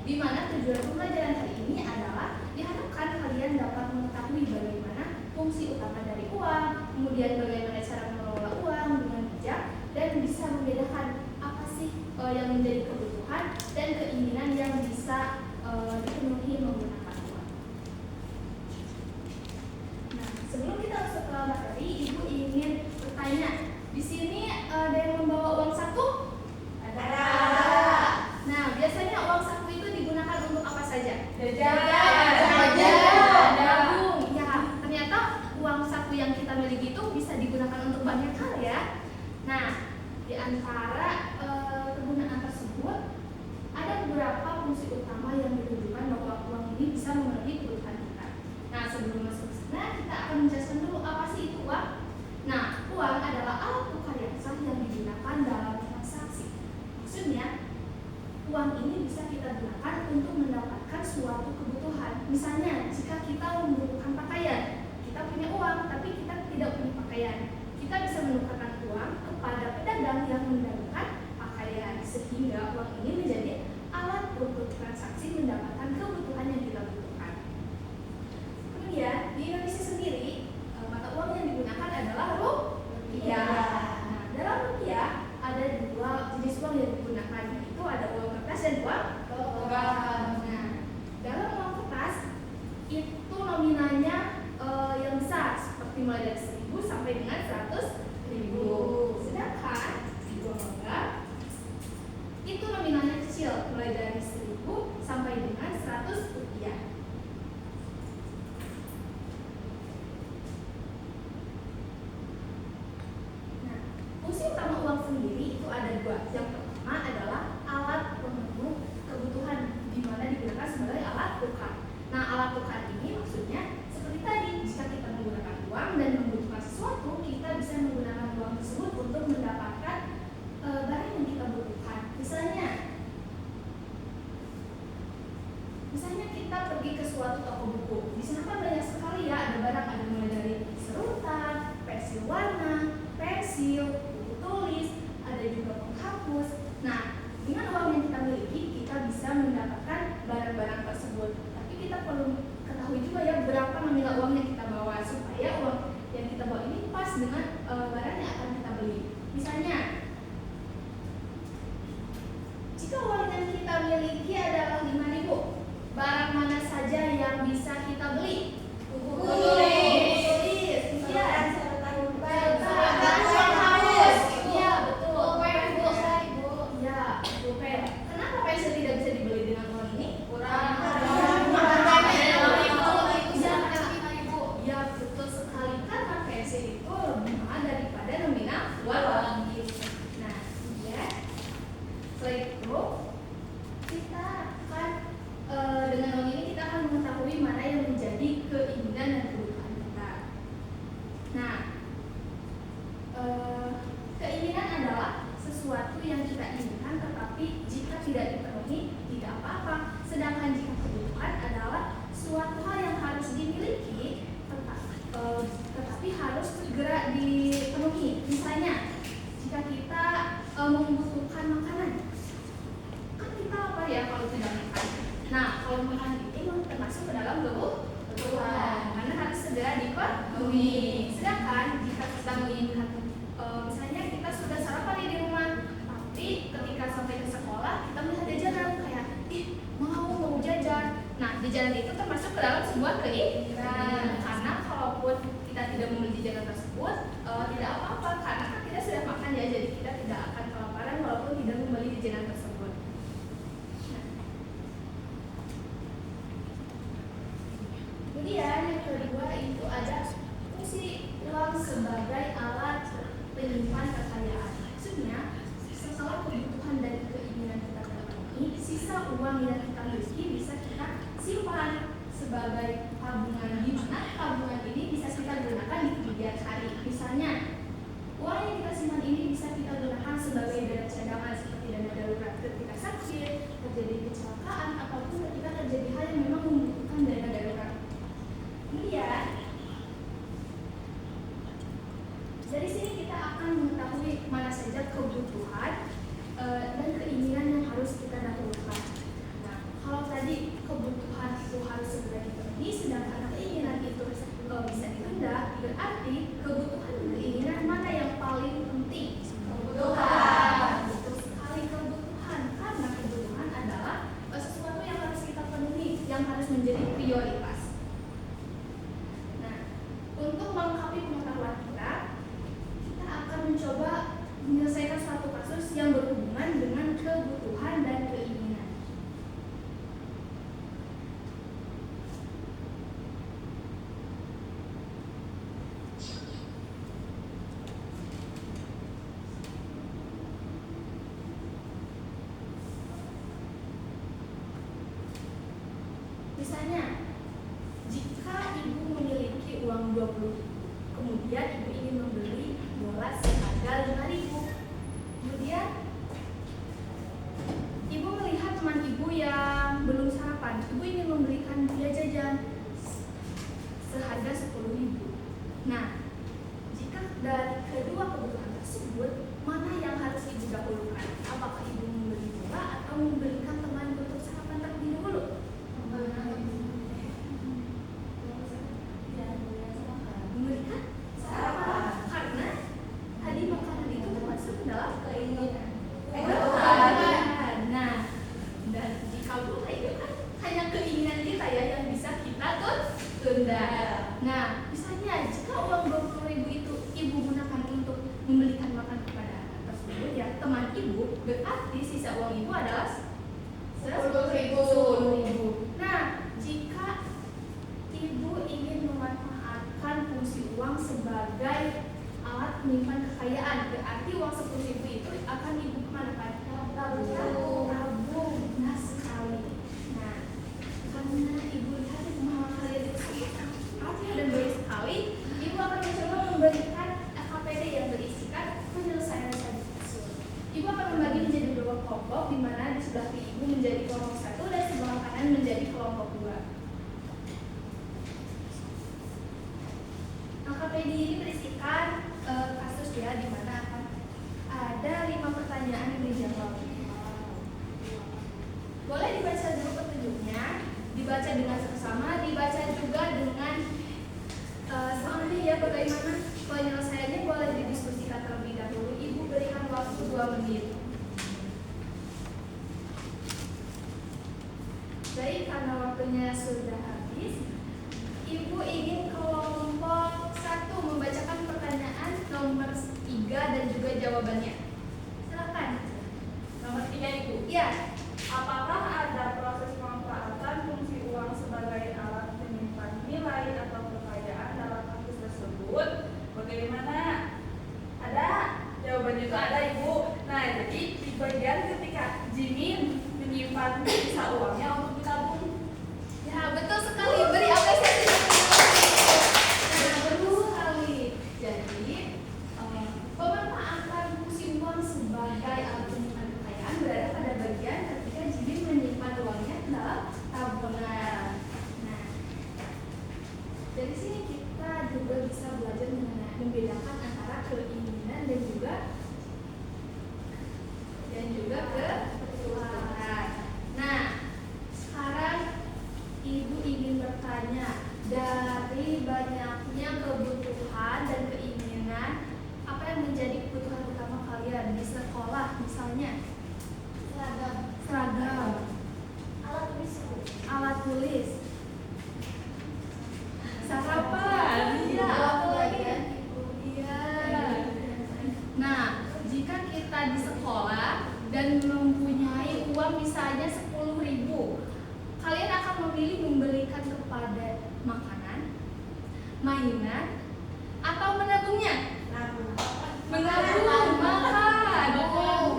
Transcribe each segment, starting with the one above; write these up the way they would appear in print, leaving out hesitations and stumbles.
di mana tujuan pembelajaran hari ini adalah diharapkan kalian dapat mengetahui bagaimana fungsi utama dari uang, kemudian bagaimana cara mengelola uang dengan bijak, dan bisa membedakan apa sih yang menjadi kebutuhan dan keinginan yang bisa dipenuhi menggunakan uang. Nah, sebelum kita masuk ke materi, Ibu ingin bertanya, di sini ada yang membawa uang saku? Ada. Nah, biasanya uang saku itu digunakan untuk apa saja? Jajan, nabung. Ya, ternyata uang saku yang kita miliki itu bisa digunakan untuk banyak hal ya. Nah, di antara kegunaan tersebut ada beberapa fungsi utama yang menunjukkan bahwa uang ini bisa memenuhi kebutuhan kita. Nah, sebelum masuk ke sana, kita akan menjelaskan dulu apa sih itu uang. Nah, uang adalah alat tukar yang sah yang digunakan dalam transaksi. Maksudnya, uang ini bisa kita gunakan untuk mendapatkan suatu kebutuhan. Misalnya, jika kita membutuhkan pakaian, kita punya uang tapi kita tidak punya pakaian, kita bisa menukarkan uang kepada pedagang yang mendagang pakaian, sehingga uang ini menjadi alat untuk transaksi mendapatkan kebutuhan yang kita butuhkan. Kemudian di Indonesia sendiri mata uang yang digunakan adalah rupiah. Nah, dalam rupiah ada dua jenis uang yang digunakan, yaitu ada uang kertas dan uang logam. Nah, dalam uang kertas itu nominalnya yang besar, seperti mulai dari 1.000 sampai dengan 100.000. Sedangkan di uang logam itu nominalnya kecil, mulai dari 1.000 sampai dengan 100 rupiah. Nah, fungsi utama uang sendiri itu ada dua. Yang pertama adalah alat pemenuh kebutuhan, di mana digunakan sebagai alat tukar. Nah, alat tukar ini maksudnya seperti tadi, jika kita menggunakan uang dan membutuhkan sesuatu, kita bisa menggunakan uang tersebut untuk mendapatkan barang yang kita butuhkan. Misalnya kita pergi ke suatu toko buku. Di sana kan banyak sekali ya, ada barang, ada mulai dari serutan, pensil warna, pensil, buku tulis, ada juga penghapus. Nah, dengan uang yang kita miliki, kita bisa mendapatkan barang-barang tersebut. Tapi kita perlu ketahui juga ya berapa nominal uang yang kita bawa, supaya uang yang kita bawa ini pas dengan barang yang akan kita beli. Misalnya, jika uang yang kita miliki adalah 5.000, barang mana saja yang bisa kita beli? Buku tulis. Iya. Iya, betul. Iya, pulpen. Kenapa pensil tidak bisa dibeli dengan uang ini? Ya, betul sekali, karena pensil itu lebih mahal daripada nominal uang. Nah, ya. Setelah itu kita akan dengan uang ini kita akan mengetahui mana yang menjadi keinginan dan kebutuhan kita. Nah, keinginan adalah sesuatu yang kita inginkan, tetapi jika tidak dipenuhi tidak apa-apa. Sedangkan jika kebutuhan adalah suatu hal yang harus dimiliki, tetapi harus segera dipenuhi. Misalnya, jika kita membutuhkan makanan, kan kita apa ya kalau tidak makan? Nah, kalau makanan itu termasuk ke dalam kebutuhan, karena harus segera dipenuhi. Sedangkan jika kita menginginkan, misalnya kita sudah sarapan di rumah, tapi ketika sampai ke sekolah kita melihat jajanan kayak, mau jajan. Nah, jajanan itu termasuk ke dalam sebuah keinginan. Karena kalaupun kita tidak membeli jajanan tersebut, tidak apa-apa, karena kan kita sudah makan ya, jadi kita tidak akan kelaparan walaupun tidak membeli jajanan tersebut. Kemudian yang kedua itu ada fungsi uang sebagai alat penyimpan kekayaan. Maksudnya, setelah kebutuhan dan keinginan kita terpenuhi, sisa uang yang kita miliki bisa kita simpan sebagai tabungan, di mana tabungan ini bisa kita gunakan di kemudian hari. Misalnya, uang yang kita simpan ini bisa kita gunakan sebagai dana cadangan, seperti dana darurat ketika sakit, terjadi kecelakaan, ataupun ketika terjadi hal yang memang membutuhkan dana darurat. Kemudian, dari sini kita akan mengetahui mana saja kebutuhan dan keinginan yang harus kita dahulukan. Nah, kalau Berarti kebutuhan dan keinginan mana yang paling penting? Kebutuhan. Betul sekali, kebutuhan. Karena kebutuhan adalah sesuatu yang harus kita penuhi, yang harus menjadi prioritas. Nah, untuk melengkapi pengetahuan kita akan mencoba menyelesaikan suatu kasus yang berhubungan dengan kebutuhan dan keinginan. Misalnya, jika ibu memiliki uang 20.000, kemudian ibu ingin membeli bola seharga 5.000. Kemudian ibu melihat teman ibu yang belum sarapan. Ibu ingin membelikan dia jajan seharga 10.000. Nah, jika dari kedua kebutuhan tersebut, mana yang harus ibu dahulukan? Apakah ibu membeli bola atau membelikan teman untuk sarapan terlebih dahulu? Memberikan sarapan, karena tadi makanan itu termasuk dalam keinginan. Nah, dan jika bola itu kan hanya keinginan kita ya yang bisa kita tunda. Nah, misalnya jika uang 20.000 itu ibu gunakan untuk membelikan makan kepada anak tersebut ya teman ibu, berarti sisa uang ibu adalah 10.000. Nah, jika ibu ingin memanfaatkan fungsi uang sebagai alat menyimpan kekayaan, berarti uang 10.000 itu akan ibu kemanakan? Tabung. Nah sekali. Nah, karena ibu lihat kemampuan kalian itu sangat dan baik sekali, ibu akan mencoba memberikan KPD yang berisikan penyelesaian kasus. Ibu akan membagi menjadi 2 kelompok, di mana di sebelah kiri ibu menjadi kelompok 1 dan sebelah kanan menjadi kelompok 2. KPD ini berisikan kasus ya, di mana akan ada 5 pertanyaan yang dijawab. Boleh dibaca dulu petunjuknya, dibaca dengan seksama, dibaca juga dengan seperti ya bagaimana penyelesaiannya. Boleh didiskusikan terlebih dahulu. Ibu berikan waktu 2 menit. Baik, karena waktunya sudah habis, ibu ingin kelompok 1 membacakan pertanyaan nomor 3 dan juga jawabannya. Silakan. Nomor 3 Ibu. Ya. Apakah ada proses pemanfaatan fungsi uang sebagai alat menyimpan nilai atau kekayaan dalam kasus tersebut? Bagaimana? Ada. Jawabannya itu ada Ibu. Nah, jadi di bagian ketika Jimmy menyimpan sisa uangnya untuk ditabung. Ya, betul sekali. Beri apresiasi. Nah, betul sekali. Jadi, pemanfaatan fungsi uang sebagai alat menyimpan kekayaan berada pada bagian ketika Jimmy menyimpan uangnya dalam tabungan. Nah, dari sini kita juga bisa belajar membedakan antara keinginan dan juga kebutuhan. Nah, sekarang ibu ingin bertanya, dari banyaknya kebutuhan dan keinginan, apa yang menjadi kebutuhan utama kalian di sekolah? Misalnya seragam, alat tulis, sarapan, iya, apa lagi? Iya. Nah, jika kita di sekolah dan mempunyai uang misalnya 10.000, kalian akan memilih membelikan kepada makanan, mainan, atau menabungnya? Menabung, makan. Menabung.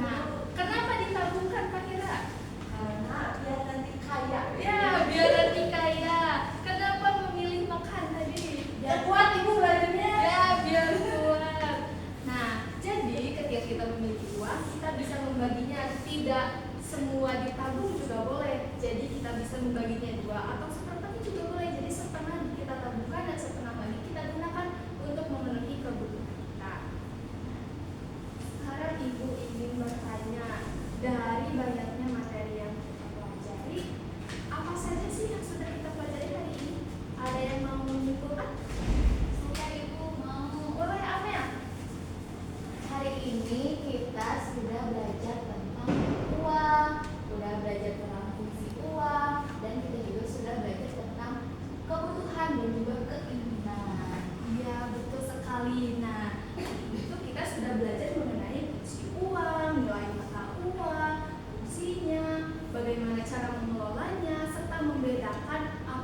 Nah, kenapa ditabungkan Pak Kira? Karena biar nanti kaya. Ya, biar nanti kaya. Kenapa memilih makan tadi? Biar kuat Ibu belajarnya. Ya, biar kuat. Nah, jadi ketika kita memiliki uang, kita bisa membaginya. Tidak semua ditabung juga boleh. Jadi kita bisa membaginya 2 atau seperempat juga boleh. Jadi setengah kita tabungkan dan setengah lagi kita gunakan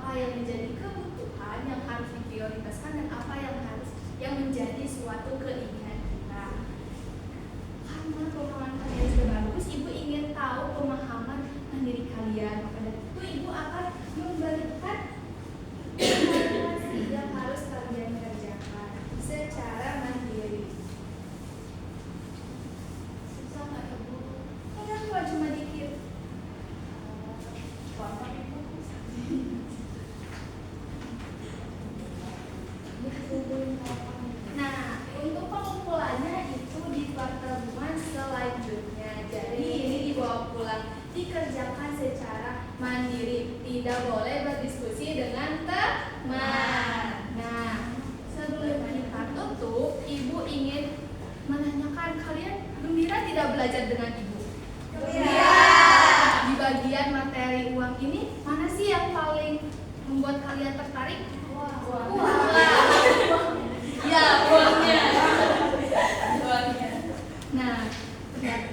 apa yang menjadi kebutuhan yang harus diprioritaskan dan apa yang menjadi suatu keinginan kita. Karena pemahaman kalian sudah bagus, ibu ingin tahu pemahaman mandiri kalian. Maka dari itu ibu akan memberikan informasi yang harus kalian kerjakan secara mandiri. Susah nggak ibu? Enggak kok, cuma dikit. Nah, untuk pengumpulannya itu di pertemuan selanjutnya. Jadi ini dibawa pulang, dikerjakan secara mandiri. Tidak boleh berdiskusi dengan teman. Nah, sebelum kita tutup, ibu ingin menanyakan, kalian gembira tidak belajar dengan ibu? Gembira. Di bagian materi uang ini, mana sih yang paling membuat kalian tertarik? Uang. Ya, uangnya. Nah,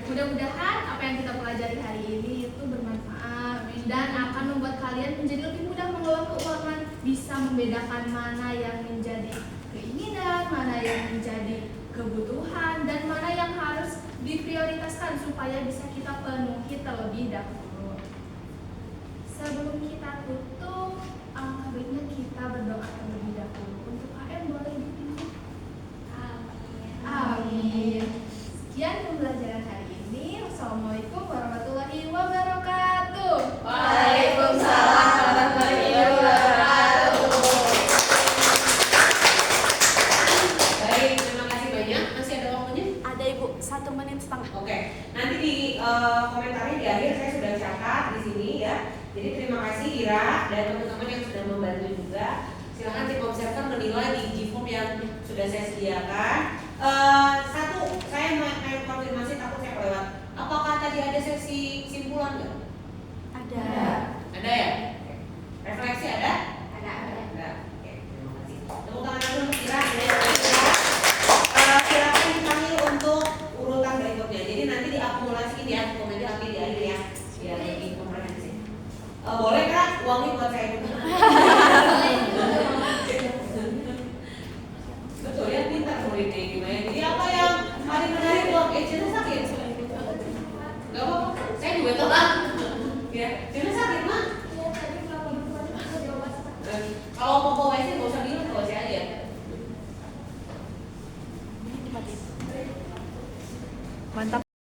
mudah-mudahan apa yang kita pelajari hari ini itu bermanfaat dan akan membuat kalian menjadi lebih mudah mengelola keuangan, bisa membedakan mana yang menjadi keinginan, mana yang menjadi kebutuhan, dan mana yang harus diprioritaskan supaya bisa kita penuhi terlebih dahulu. Sebelum kita tutup, alangkah baiknya kita berdoa terlebih dahulu. Untuk KM boleh dipimpin. Amin. Sekian pembelajaran hari ini. Wassalamualaikum warahmatullahi wabarakatuh. Waalaikumsalam warahmatullahi wabarakatuh. Baik, terima kasih banyak. Masih ada waktunya? Ada Ibu, 1 menit setengah. Oke, nanti di komentarnya di akhir saya sudah catat di sini ya. Jadi terima kasih Ira dan teman-teman yang sudah membantu juga. Silakan tim observer menilai di G-form yang sudah saya sediakan. Satu, saya mau konfirmasi, takut saya lewat. Apakah tadi ada sesi simpulan nggak? Ada. Ada ya? Oke. Refleksi ada? Ada. Ada. Oke, terima kasih. Tepuk tangan dulu untuk Ira. Silakan dipanggil untuk urutan berikutnya. Jadi nanti diakumulasiin ya, komentar nanti di akhir ya, biar lebih komprehensif. Boleh Kak, uangnya buat saya juga. Betul ya, pintar muridnya gimana? Jadi apa yang paling menarik uang agentnya sakit? Gak apa-apa, saya juga tahu. Ya,